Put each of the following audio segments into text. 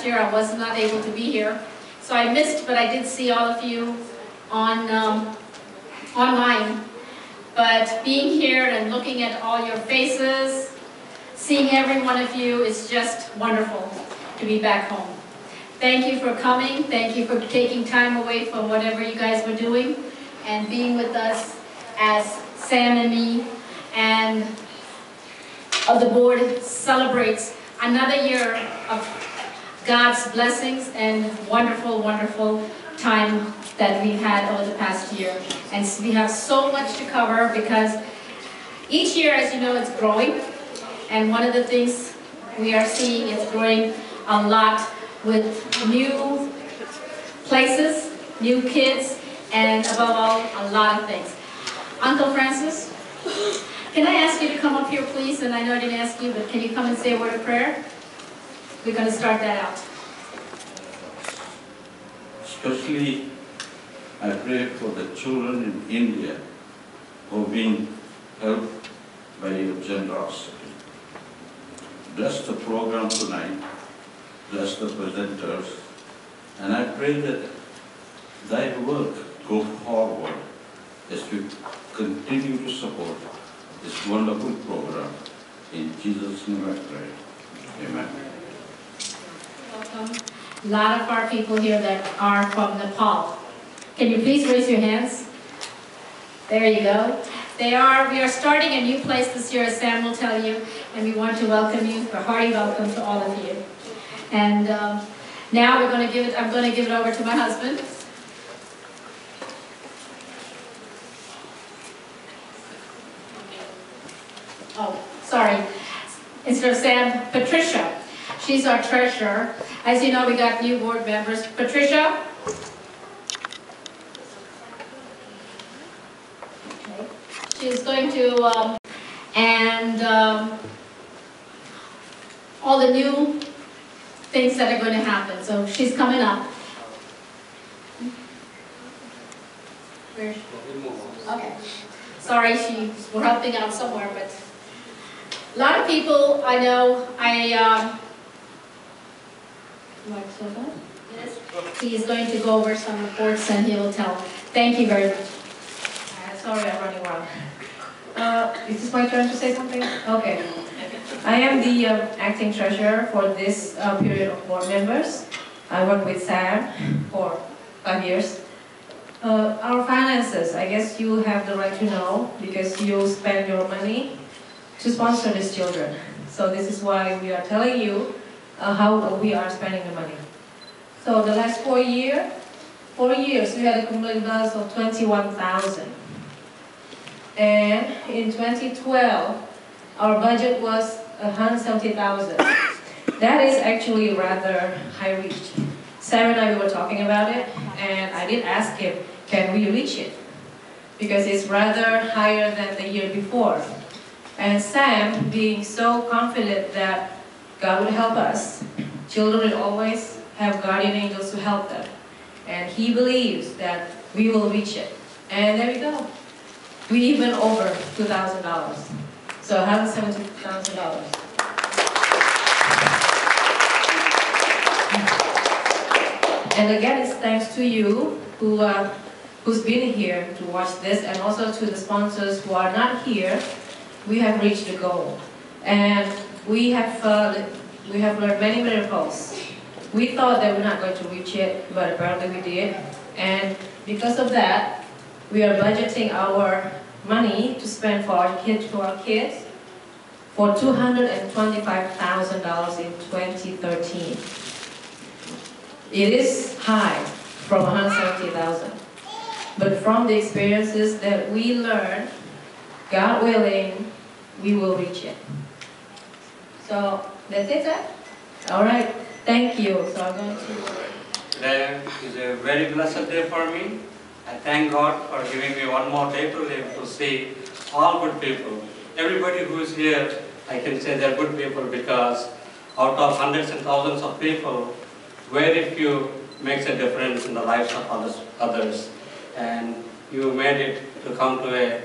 last year I was not able to be here. So I missed, but I did see all of you on online. But being here and looking at all your faces, seeing every one of you is just wonderful to be back home. Thank you for coming. Thank you for taking time away from whatever you guys were doing and being with us as Sam and me and the board celebrates another year of God's blessings and wonderful, wonderful time that we've had over the past year. And we have so much to cover because each year, as you know, it's growing. And one of the things we are seeing is growing a lot with new places, new kids, and above all, a lot of things. Uncle Francis, can I ask you to come up here, please? And I know I didn't ask you, but can you come and say a word of prayer? We're going to start that out. Especially, I pray for the children in India who have been helped by your generosity. Bless the program tonight, bless the presenters, and I pray that thy work go forward as we continue to support this wonderful program. In Jesus' name I pray. Amen. Welcome. A lot of our people here that are from Nepal. Can you please raise your hands? There you go. We are starting a new place this year, as Sam will tell you, and we want to welcome you, a hearty welcome to all of you. And now I'm going to give it over to my husband. Oh, sorry. Instead of Sam, Patricia. She's our treasurer. As you know, we got new board members. Patricia? Okay. She's going to, all the new things that are going to happen. So she's coming up. Where? Okay. Sorry, we're helping out somewhere, but a lot of people I know, yes, he is going to go over some reports and he will tell. Thank you very much. Sorry, I'm running around. Is this my turn to say something? Okay. I am the acting treasurer for this period of board members. I work with Sam for 5 years. Our finances, I guess you have the right to know because you spend your money to sponsor these children. So this is why we are telling you how we are spending the money. So the last 4 years, we had a cumulative balance of 21,000. And in 2012, our budget was 170,000. That is actually rather high reach. Sarah and I were talking about it, and I did ask him, can we reach it? Because it's rather higher than the year before. And Sam, being so confident that God would help us, children will always have guardian angels to help them. And he believes that we will reach it. And there we go. We even over $2,000. So $170,000. And again, it's thanks to you who's been here to watch this, and also to the sponsors who are not here. We have reached the goal, and we have learned many miracles. We thought that we're not going to reach it, but apparently we did. And because of that, we are budgeting our money to spend for our kids for $225,000 in 2013. It is high from 170,000, but from the experiences that we learned, God willing, we will reach it. So that's it, sir? All right, thank you. So I'm going to... Today is a very blessed day for me. I thank God for giving me one more day to live to see all good people. Everybody who is here, I can say they're good people because out of hundreds and thousands of people, very few makes a difference in the lives of others. And you made it to come to a,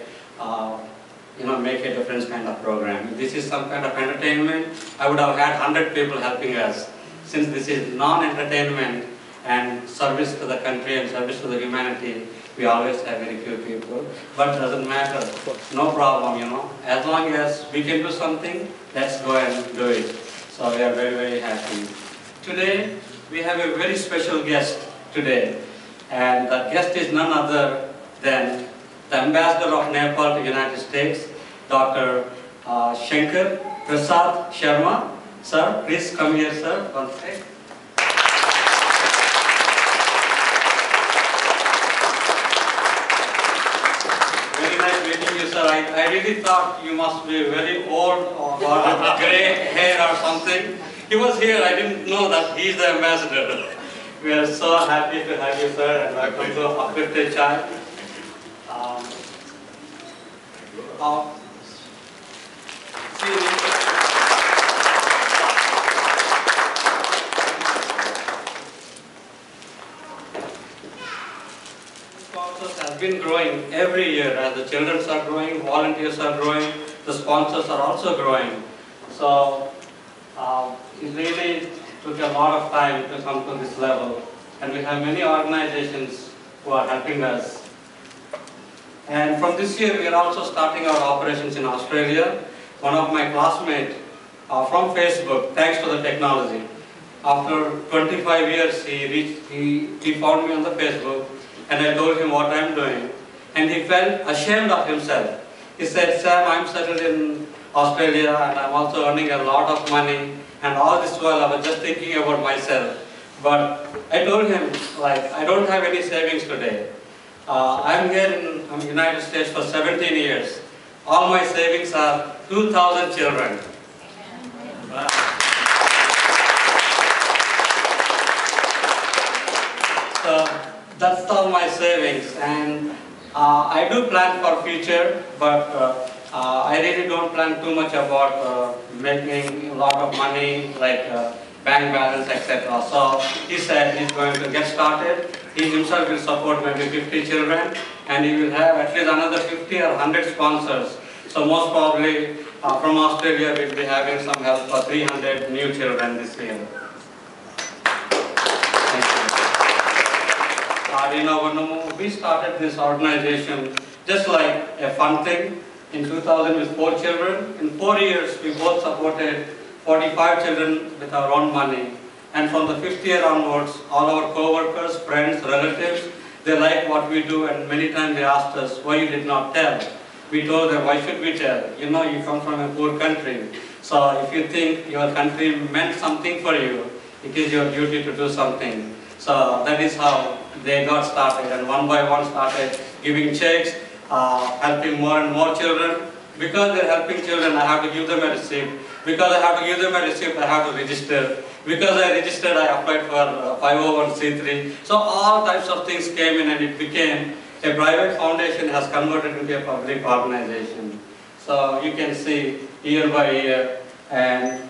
make a difference kind of program. If this is some kind of entertainment, I would have had 100 people helping us. since this is non-entertainment and service to the country and service to the humanity, we always have very few people. But it doesn't matter, no problem, you know. As long as we can do something, let's go and do it. So we are very, very happy. Today, we have a very special guest today. And the guest is none other than the Ambassador of Nepal to the United States, Dr. Shankar Prasad Sharma. Sir, please come here, sir. One sec. Very nice meeting you, sir. I really thought you must be very old or got grey hair or something. He was here. I didn't know that he is the ambassador. We are so happy to have you, sir, and welcome to Uplift child. Sponsors has been growing every year as the children are growing, volunteers are growing, the sponsors are also growing. So it really took a lot of time to come to this level, and we have many organizations who are helping us. And from this year, we are also starting our operations in Australia. One of my classmates from Facebook, thanks to the technology, after 25 years, he found me on the Facebook, and I told him what I'm doing, and he felt ashamed of himself. He said, Sam, I'm settled in Australia, and I'm also earning a lot of money, and all this while I was just thinking about myself. But I told him, like, I don't have any savings today. I'm here in the United States for 17 years. All my savings are 2,000 children. So that's all my savings, and I do plan for future, but I really don't plan too much about making a lot of money, like bank balance, etc. So he said he's going to get started. He himself will support maybe 50 children, and he will have at least another 50 or 100 sponsors. So most probably from Australia we'll be having some help for 300 new children this year. Thank you. We started this organization just like a fun thing. In 2000 with 4 children. In 4 years we both supported 45 children with our own money. And from the 5th year onwards, all our co-workers, friends, relatives, they like what we do, and many times they asked us why you did not tell. We told them, why should we tell? You know, you come from a poor country. So if you think your country meant something for you, it is your duty to do something. So that is how they got started, and one by one started giving checks, helping more and more children. Because they're helping children, I have to give them a receipt. Because I have to give them a receipt, I have to register. Because I registered, I applied for 501c3. So all types of things came in, and it became a private foundation has converted into a public organization. So you can see year by year. And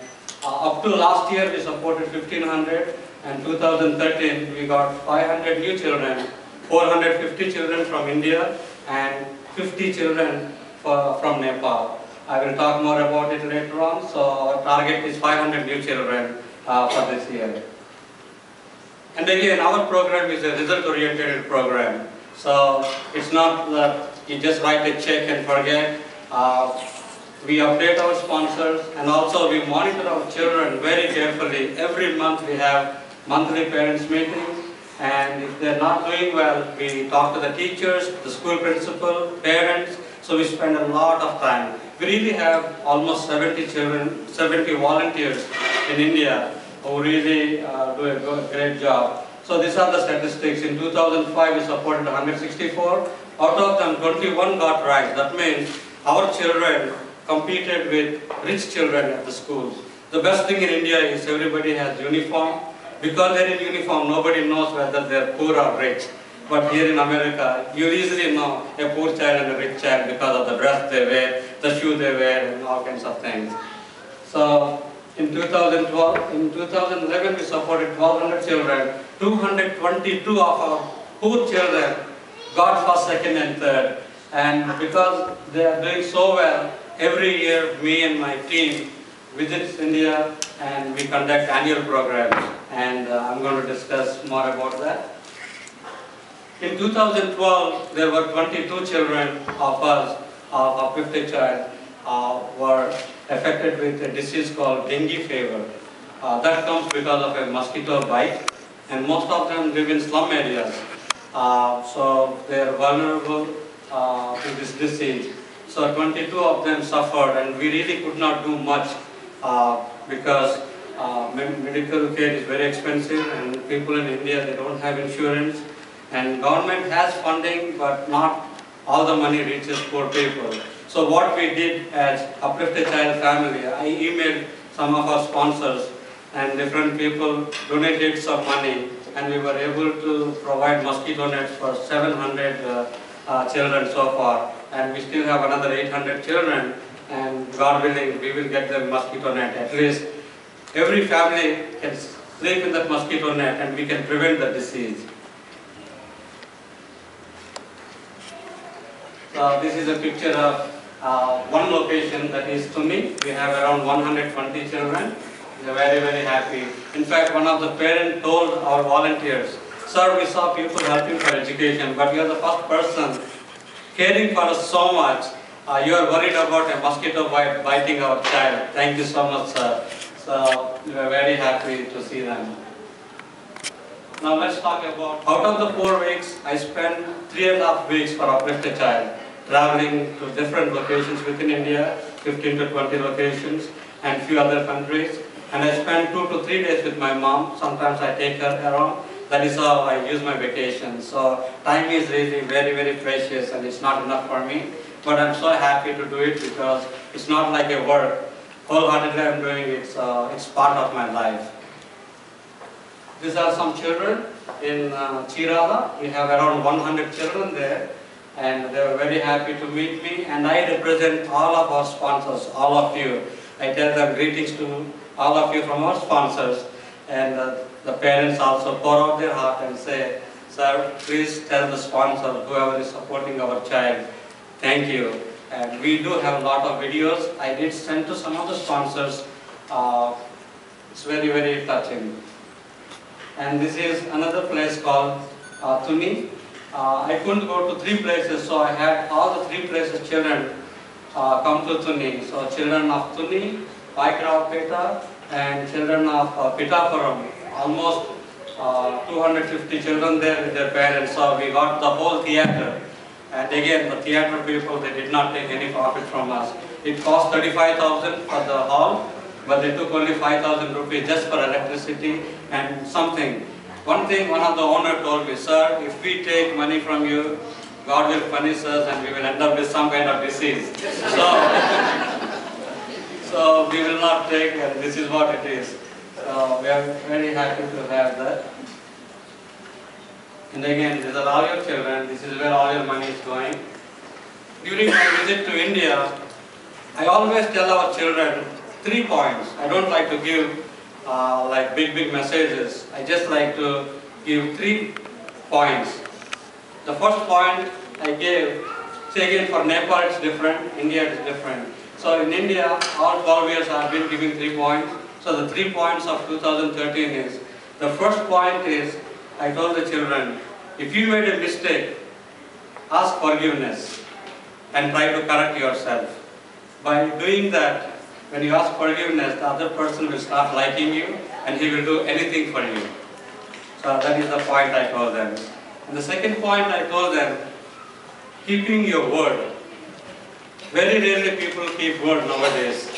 up to last year, we supported 1,500. And 2013, we got 500 new children, 450 children from India, and 50 children from Nepal. I will talk more about it later on. So our target is 500 new children for this year. And again, our program is a result-oriented program. So it's not that you just write a check and forget. We update our sponsors, and also we monitor our children very carefully. Every month we have monthly parents meetings. And if they're not doing well, we talk to the teachers, the school principal, parents. So we spend a lot of time. We really have almost 70 children, 70 volunteers in India who really do a great job. So these are the statistics. In 2005, we supported 164. Out of them, 21 got ranked. That means our children competed with rich children at the schools. The best thing in India is everybody has uniform. Because they're in uniform, nobody knows whether they're poor or rich. But here in America, you easily know a poor child and a rich child because of the dress they wear, the shoe they wear, and all kinds of things. So in 2011, we supported 1,200 children. 222 of our poor children got first, second, and third. And because they are doing so well, every year me and my team visits India and we conduct annual programs, and I'm going to discuss more about that. In 2012, there were 22 children of us, of Uplift child, were affected with a disease called dengue fever. That comes because of a mosquito bite, and most of them live in slum areas. So they are vulnerable to this disease. So 22 of them suffered, and we really could not do much because medical care is very expensive, and people in India, they don't have insurance. And government has funding, but not all the money reaches poor people. So what we did as Uplift a Child family, I emailed some of our sponsors, and different people donated some money, and we were able to provide mosquito nets for 700 children so far, and we still have another 800 children, and God willing, we will get them mosquito net. At least every family can sleep in that mosquito net, and we can prevent the disease. So this is a picture of one location, that is Tuni. We have around 120 children. They are very, very happy. In fact, one of the parents told our volunteers, "Sir, we saw people helping for education, but you are the first person caring for us so much. You are worried about a mosquito biting our child. Thank you so much, sir." So we are very happy to see them. Now let's talk about, out of the 4 weeks, I spent 3.5 weeks for Uplift a Child, traveling to different locations within India, 15 to 20 locations, and few other countries. And I spend 2 to 3 days with my mom. Sometimes I take her around. That is how I use my vacation. So time is really very, very precious, and it's not enough for me. But I'm so happy to do it because it's not like a work. Wholeheartedly I'm doing it, so it's part of my life. These are some children in Chirala. We have around 100 children there, and they were very happy to meet me. And I represent all of our sponsors, all of you. I tell them greetings to all of you from our sponsors, and the parents also pour out their heart and say, "Sir, please tell the sponsor, whoever is supporting our child, thank you." And we do have a lot of videos. I did send to some of the sponsors. It's very, very touching. And this is another place called Tuni. I couldn't go to 3 places, so I had all the 3 places children come to Tuni. So children of Tuni, Paikrawpeta, and children of Pitapuram. Almost 250 children there with their parents. So we got the whole theater. And again, the theater people, they did not take any profit from us. It cost 35,000 for the hall, but they took only 5,000 rupees just for electricity and something. One thing, one of the owner told me, "Sir, if we take money from you, God will punish us and we will end up with some kind of disease." So we will not take, and this is what it is. So we are very happy to have that. And again, these are all your children. This is where all your money is going. During my visit to India, I always tell our children 3 points. I don't like to give like big messages. I just like to give 3 points. The first point I gave, say again, for Nepal it's different, India is different. So in India, all 12 years I have been giving 3 points. So the 3 points of 2013 is, the first point is, I told the children, if you made a mistake, ask forgiveness and try to correct yourself. By doing that, when you ask forgiveness, the other person will start liking you and he will do anything for you. So that is the point I told them. And the second point I told them, keeping your word. Very rarely people keep word nowadays.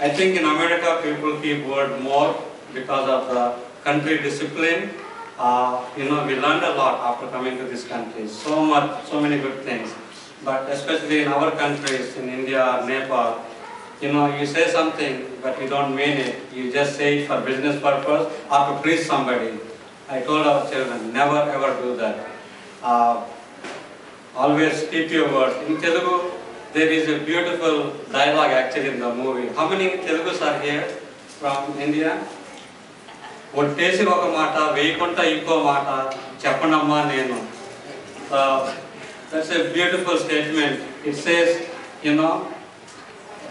I think in America people keep word more because of the country discipline. We learned a lot after coming to this country. So many good things. But especially in our countries, in India, Nepal, you say something, but you don't mean it. You just say it for business purpose or to please somebody. I told our children, never ever do that. Always keep your word. In Telugu, there is a beautiful dialogue actually in the movie. How many Telugus are here from India? Ottesi oka mata, veyikunta inko mata, cheppanamma nenu. That's a beautiful statement. It says,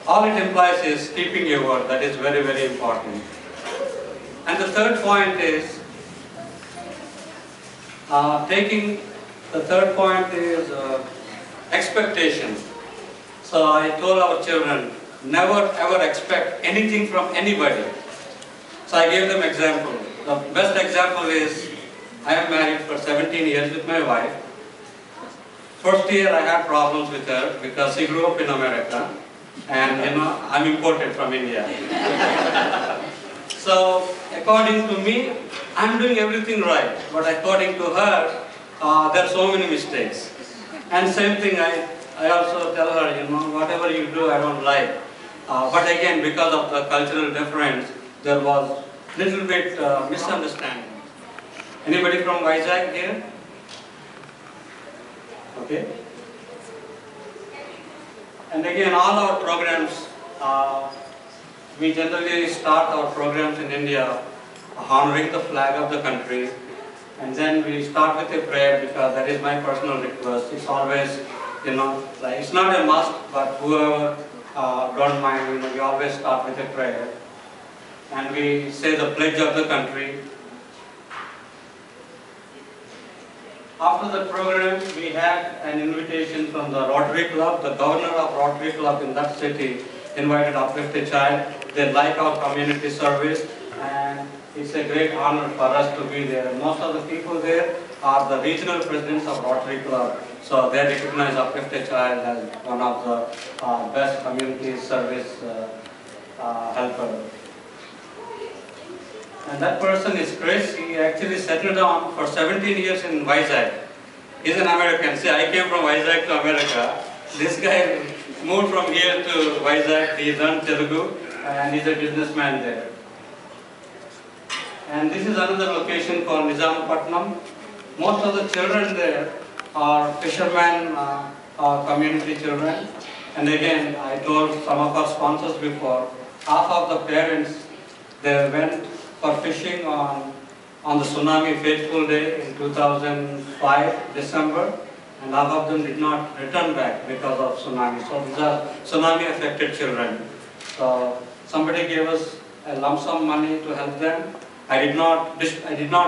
all it implies is keeping your word. That is very, very important. And the third point is expectation. So I told our children, never ever expect anything from anybody. So I gave them example. The best example is, I am married for 17 years with my wife. First year I had problems with her because she grew up in America, and I'm imported from India. So according to me, I'm doing everything right, but according to her, there are so many mistakes. And same thing, I also tell her, whatever you do, I don't like. But again, because of the cultural difference, there was little bit misunderstanding. Anybody from Vizag here? Okay. And again, all our programs, we generally start our programs in India honoring the flag of the country, and then we start with a prayer because that is my personal request. It's always, like, it's not a must, but whoever don't mind, we always start with a prayer. And we say the pledge of the country. After the program, we had an invitation from the Rotary Club. The governor of Rotary Club in that city invited Uplift a Child. They like our community service, and it's a great honor for us to be there. Most of the people there are the regional presidents of Rotary Club, so they recognize Uplift a Child as one of the best community service helpers. And that person is Chris. He actually settled down for 17 years in Vizag. He's an American. See, I came from Vizag to America. This guy moved from here to Vizag. He learned Telugu, and he's a businessman there. And this is another location called Nizamapatnam. Most of the children there are fishermen, community children. And again, I told some of our sponsors before, half of the parents, they went for fishing on the tsunami fateful day in 2005, December, and half of them did not return back because of tsunami. So these are tsunami affected children. So somebody gave us a lump sum money to help them. I did not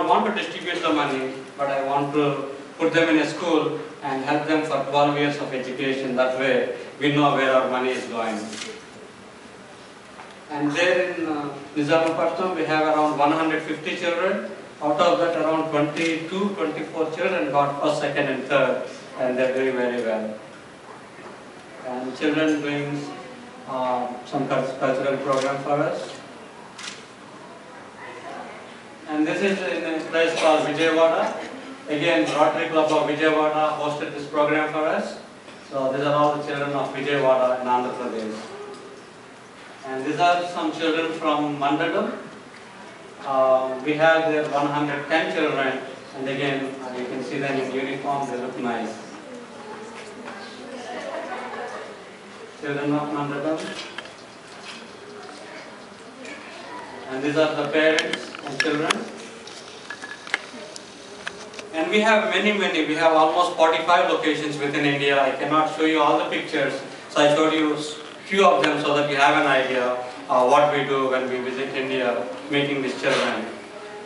want to distribute the money, but I want to put them in a school and help them for 12 years of education. That way we know where our money is going. And there in Nizamapatnam, we have around 150 children. Out of that, around 24 children got first, second, and third, and they're doing very well. And children doing some cultural program for us. And this is in a place called Vijayawada. Again, Rotary Club of Vijayawada hosted this program for us. So these are all the children of Vijayawada in Andhra Pradesh. And these are some children from Mandadam. We have there 110 children, and again, you can see them in uniform, they look nice. Children of Mandadam. And these are the parents and children. And we have many, we have almost 45 locations within India. I cannot show you all the pictures, so I showed you few of them so that you have an idea what we do when we visit India, meeting these children.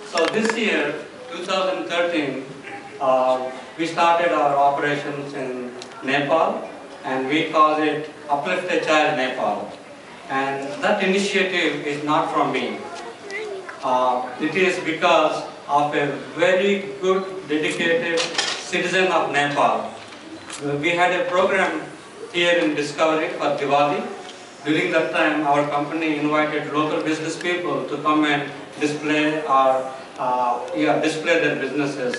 So this year, 2013, we started our operations in Nepal, and we call it Uplift a Child Nepal. And that initiative is not from me. It is because of a very good, dedicated citizen of Nepal. We had a program here in Discovery for Diwali. During that time, our company invited local business people to come and display their businesses.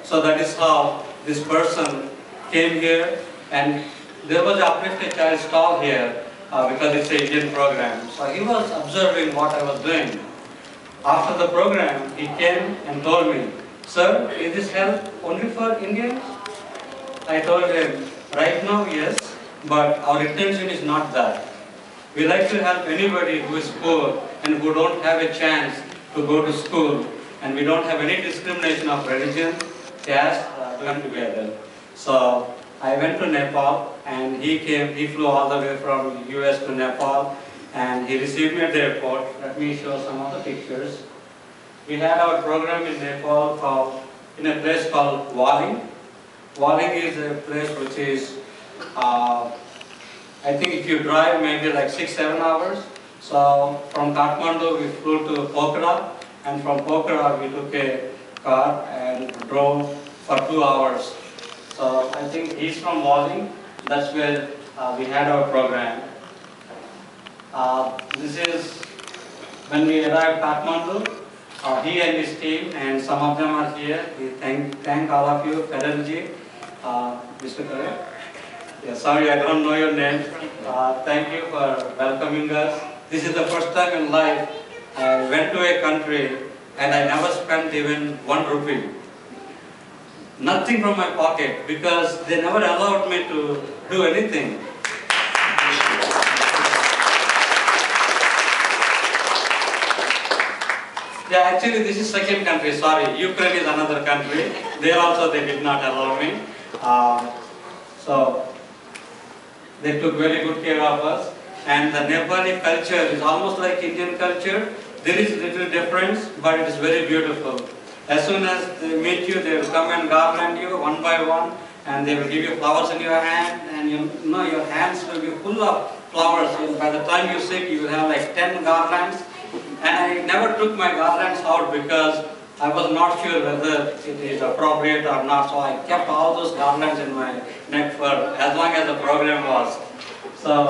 So that is how this person came here, and there was an Uplift a Child stall here because it's an Indian program. So he was observing what I was doing. After the program, he came and told me, "Sir, is this help only for Indians?" I told him, "Right now, yes, but our intention is not that. We like to help anybody who is poor and who don't have a chance to go to school, and we don't have any discrimination of religion, caste, come together." So I went to Nepal, and he flew all the way from US to Nepal, and he received me at the airport. Let me show some of the pictures. We had our program in Nepal in a place called Waling. Waling is a place which is, I think if you drive maybe like 6-7 hours. So from Kathmandu we flew to Pokhara, and from Pokhara we took a car and drove for 2 hours. So I think he's from Waling. That's where we had our program. This is when we arrived at Kathmandu. He and his team, and some of them are here. We thank all of you, Federalji, Mr. Karan. Yeah, sorry, I don't know your name. Thank you for welcoming us. This is the first time in life I went to a country and I never spent even 1 rupee. Nothing from my pocket, because they never allowed me to do anything. Yeah, actually this is second country, sorry. Ukraine is another country. There also they did not allow me. So they took very good care of us. And the Nepali culture is almost like Indian culture. There is little difference, but it is very beautiful. As soon as they meet you, they will come and garland you one by one, and they will give you flowers in your hand, and you know your hands will be full of flowers. And by the time you sit, you will have like 10 garlands. And I never took my garlands out because I was not sure whether it is appropriate or not. So I kept all those garlands in my neck for as long as the program was. So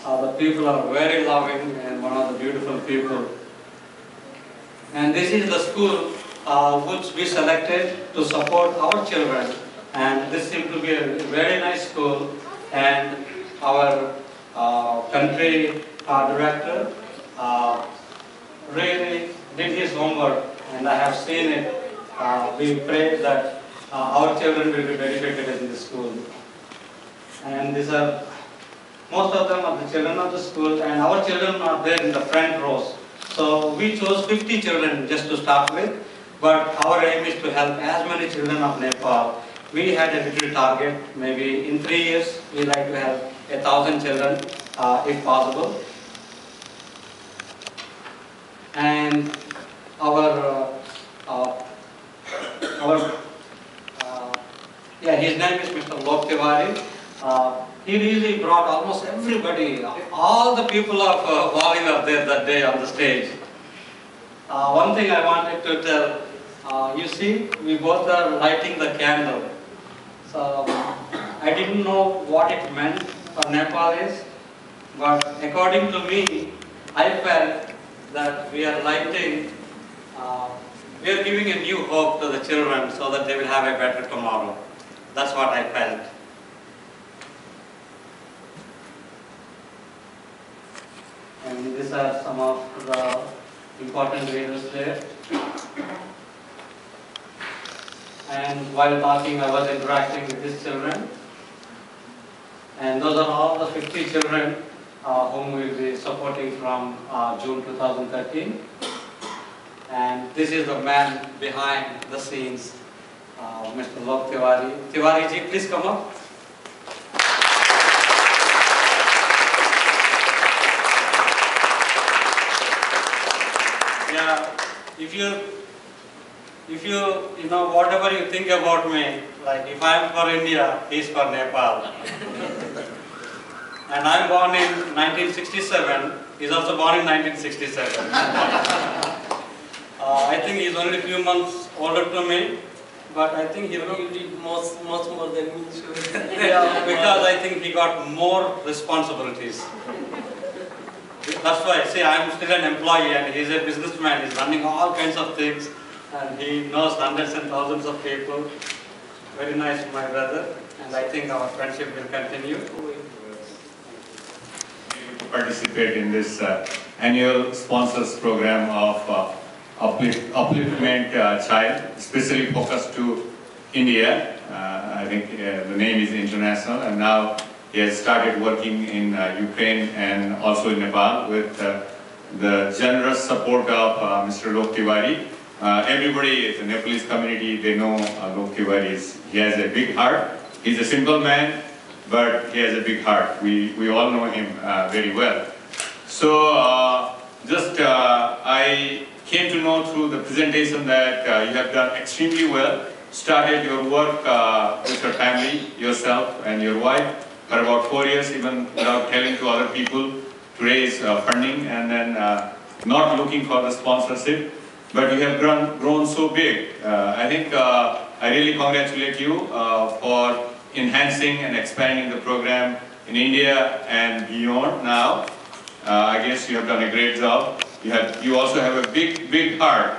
the people are very loving and one of the beautiful people. And this is the school which we selected to support our children. And this seemed to be a very nice school. And our country director really did his homework, and I have seen it. We pray that our children will be benefited in the school. And these are, most of them are the children of the school, and our children are there in the front rows. So we chose 50 children just to start with, but our aim is to help as many children of Nepal. We had a little target, maybe in 3 years, we like to have 1,000 children, if possible. And his name is Mr. Lok Tiwari. He really brought almost everybody, all the people of Waling are there that day on the stage. One thing I wanted to tell, you see, we both are lighting the candle. So I didn't know what it meant for Nepalese, but according to me, I felt that we are lighting, we are giving a new hope to the children so that they will have a better tomorrow. That's what I felt. And these are some of the important leaders there. And while talking, I was interacting with these children. And those are all the 50 children whom we will be supporting from June 2013. And this is the man behind the scenes, Mr. Lok Tiwari. Tiwari ji, please come up. Yeah, if you know, whatever you think about me, like if I am for India, he is for Nepal. And I am born in 1967, he is also born in 1967. I think he is only a few months older to me, but I think he did much more than me. Yeah, because I think he got more responsibilities. That's why, see, I am still an employee and he is a businessman. He is running all kinds of things and he knows hundreds and thousands of people. Very nice, my brother, and I think our friendship will continue. Participate in this annual sponsors program of Upliftment Child, especially focused to India. I think the name is international, and now he has started working in Ukraine and also in Nepal with the generous support of Mr. Lok Tiwari. Everybody, the Nepalese community, they know Lok Tiwari he has a big heart, He's a simple man, but he has a big heart. We all know him very well. So I came to know through the presentation that you have done extremely well. Started your work with your family, yourself and your wife for about 4 years, even without telling to other people to raise funding, and then not looking for the sponsorship. But you have grown so big. I think I really congratulate you for enhancing and expanding the program in India and beyond now. I guess you have done a great job. You also have a big heart.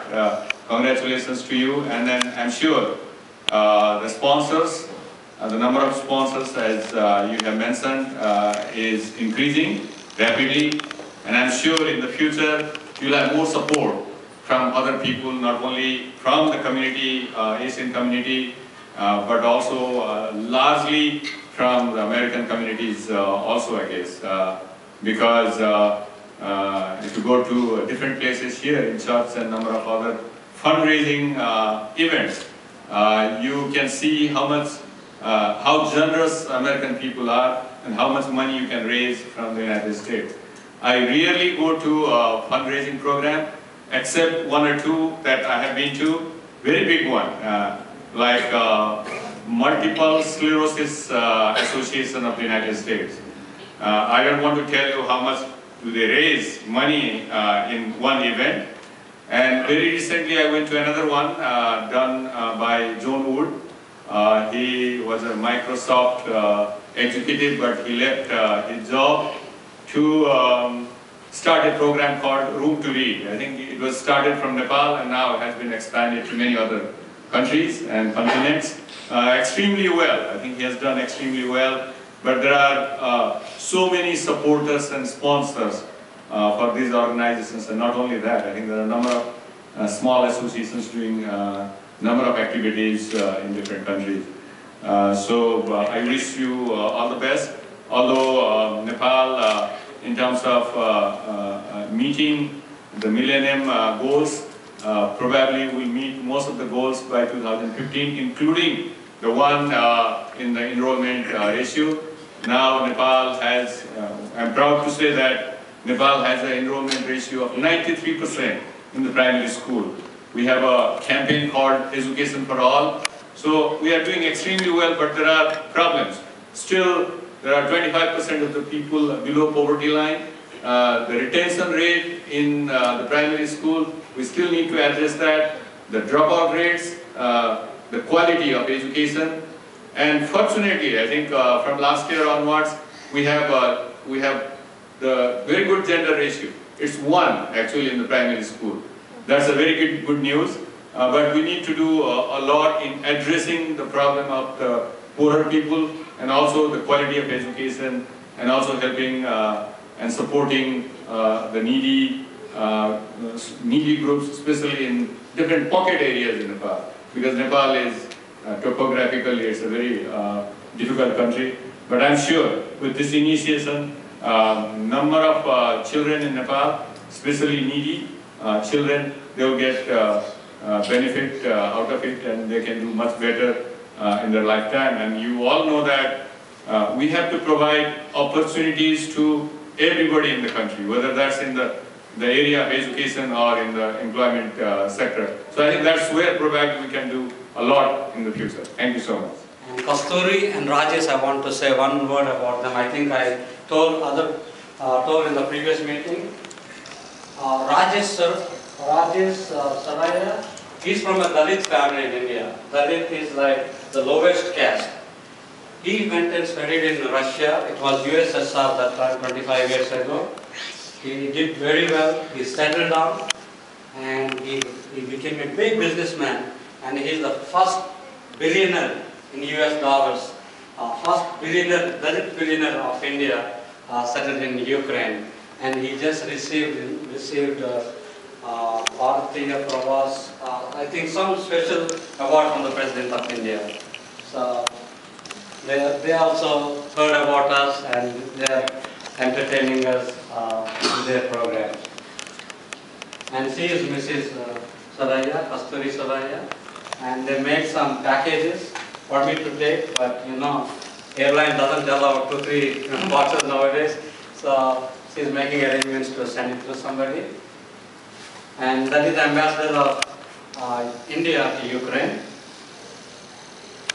Congratulations to you. And then I'm sure the sponsors, the number of sponsors, as you have mentioned, is increasing rapidly. And I'm sure in the future you'll have more support from other people, not only from the community, Asian community, but also largely from the American communities also, I guess. Because if you go to different places here in church and number of other fundraising events, you can see how generous American people are and how much money you can raise from the United States. I rarely go to a fundraising program, except one or two that I have been to. Very big one, like Multiple Sclerosis Association of the United States. I don't want to tell you how much do they raise money in one event. And very recently I went to another one done by John Wood. He was a Microsoft executive, but he left his job to start a program called Room to Read. I think it was started from Nepal and now has been expanded to many other countries and continents. Extremely well. I think he has done extremely well. But there are so many supporters and sponsors for these organizations, and not only that, I think there are a number of small associations doing a number of activities in different countries. So I wish you all the best. Although Nepal, in terms of meeting the Millennium Goals, probably will meet most of the goals by 2015, including the one in the enrollment ratio. Now Nepal has, I'm proud to say that Nepal has an enrollment ratio of 93% in the primary school. We have a campaign called Education for All. So we are doing extremely well, but there are problems. Still, there are 25% of the people below poverty line. The retention rate in the primary school, we still need to address that. The dropout rates, the quality of education. And fortunately, I think from last year onwards, we have the very good gender ratio. It's 1 actually in the primary school. That's a very good news. But we need to do a lot in addressing the problem of the poorer people and also the quality of education, and also helping and supporting the needy groups, especially in different pocket areas in Nepal. Because Nepal is topographically, it's a very difficult country. But I'm sure with this initiation, number of children in Nepal, especially needy children, they will get benefit out of it, and they can do much better in their lifetime. And you all know that we have to provide opportunities to everybody in the country, whether that's in the area of education or in the employment sector. So I think that's where probably we can do a lot in the future. Thank you so much. And Kasturi and Rajesh, I want to say one word about them. I think I told in the previous meeting. Rajesh Saraya, he's from a Dalit family in India. Dalit is like the lowest caste. He went and studied in Russia. It was USSR that time, 25 years ago. He did very well. He settled down and he became a big businessman. And he's the first billionaire in US dollars. First billionaire, Dalit billionaire of India, settled in Ukraine. And he just received Bharatiya Pravas, I think some special award from the President of India. So they also heard about us and they are entertaining us in their program. And she is Mrs. Saraya, Kasturi Saraya, and they made some packages for me to take, but you know, airline doesn't allow 2-3 boxes nowadays. So she's making arrangements to send it to somebody. And that is ambassador of India to Ukraine.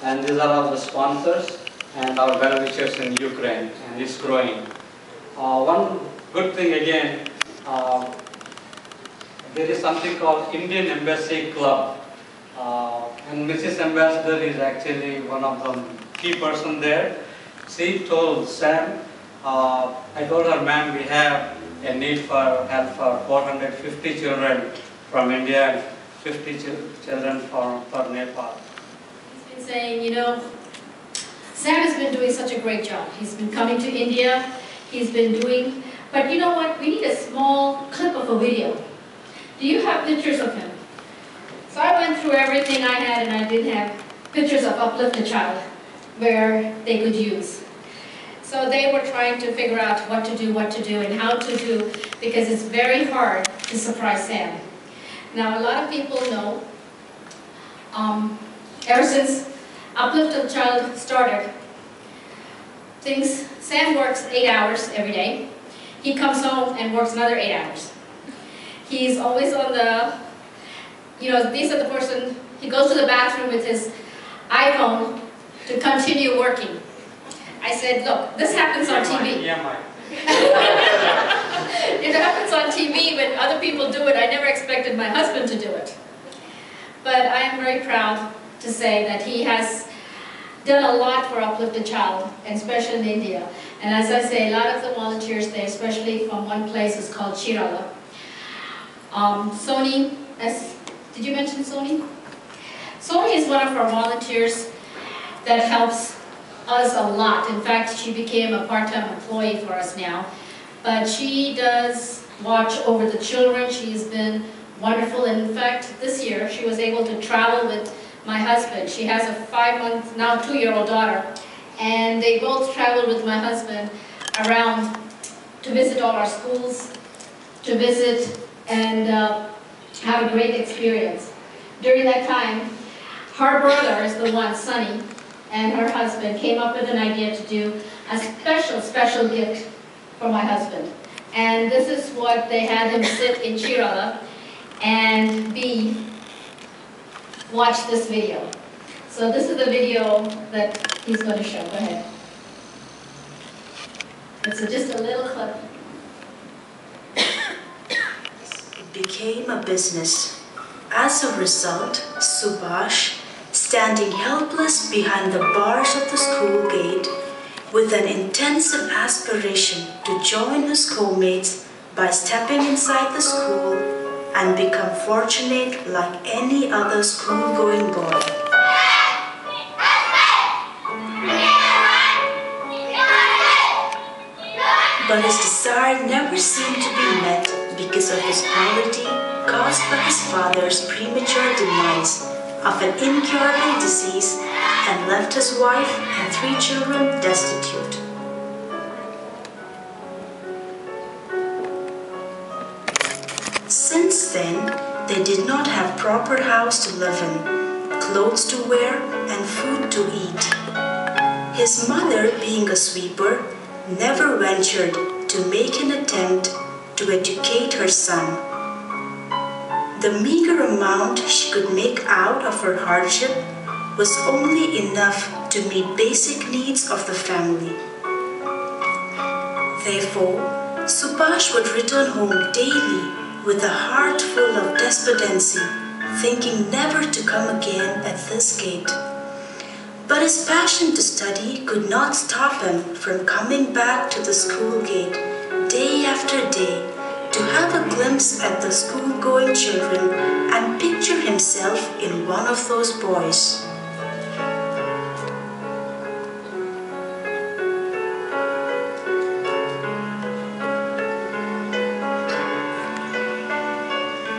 And these are all the sponsors and our well-wishers in Ukraine, and it's growing. One good thing again, there is something called Indian Embassy Club. And Mrs. Ambassador is actually one of the key person there. She told Sam, I told her, ma'am, we have a need for help for 450 children from India and 50 children for Nepal. He's been saying, you know, Sam has been doing such a great job. He's been coming to India, he's been doing, but you know what, we need a small clip of a video. Do you have pictures of him? So I went through everything I had, and I did have pictures of Uplift a Child where they could use. So they were trying to figure out what to do, and how to do, because it's very hard to surprise Sam. Now, a lot of people know, ever since Uplift a Child started, Sam works 8 hours every day. He comes home and works another 8 hours. He's always on the, you know, these are the person, he goes to the bathroom with his iPhone to continue working. I said, look, this happens on TV. It happens on TV when other people do it. I never expected my husband to do it. But I am very proud to say that he has done a lot for Uplift a Child, and especially in India. And as I say, a lot of the volunteers there, especially from one place, is called Chirala. Sony, did you mention Sony? Sony is one of our volunteers that helps us a lot. In fact, she became a part-time employee for us now. But she does watch over the children. She's been wonderful. In fact, this year, she was able to travel with my husband. She has a 5-month, now 2-year-old daughter. And they both traveled with my husband around to visit all our schools, to visit and have a great experience. During that time, her brother is the one, Sonny, and her husband came up with an idea to do a special gift for my husband. And this is what they had him sit in Chirala and watch this video. So this is the video that he's going to show. Go ahead. It's just a little clip. It became a business. As a result, Subhash, standing helpless behind the bars of the school gate, with an intensive aspiration to join his schoolmates by stepping inside the school and become fortunate like any other school-going boy. But his desire never seemed to be met because of his poverty caused by his father's premature demise of an incurable disease, and left his wife and 3 children destitute. Since then, they did not have proper house to live in, clothes to wear, and food to eat. His mother, being a sweeper, never ventured to make an attempt to educate her son. The meager amount she could make out of her hardship was only enough to meet basic needs of the family. Therefore, Subhash would return home daily with a heart full of despondency, thinking never to come again at this gate. But his passion to study could not stop him from coming back to the school gate day after day to have a glimpse at the school-going children and picture himself in one of those boys.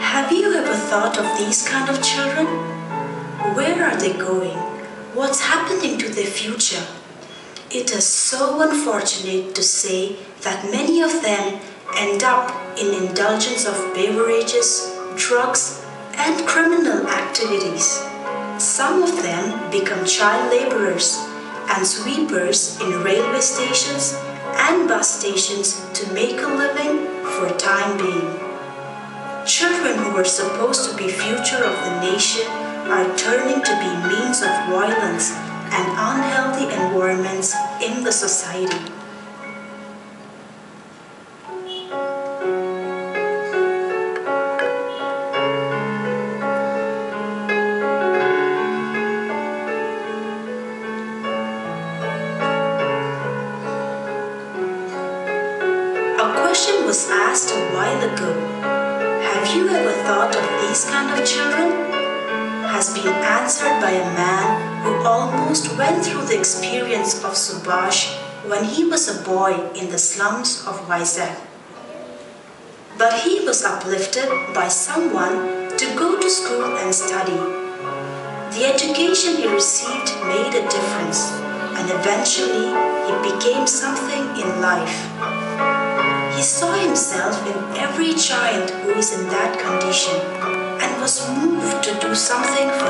Have you ever thought of these kind of children? Where are they going? What's happening to their future? It is so unfortunate to say that many of them end up in indulgence of beverages, drugs, and criminal activities. Some of them become child laborers and sweepers in railway stations and bus stations to make a living for time being. Children who were supposed to be future of the nation are turning to be means of violence and unhealthy environments in the society. A question was asked a while ago. Have you ever thought of these kind of children? Has been answered by a man who almost went through the experience of Subhash when he was a boy in the slums of Vizag. But he was uplifted by someone to go to school and study. The education he received made a difference, and eventually he became something in life. He saw himself in every child who is in that condition and was moved to do something for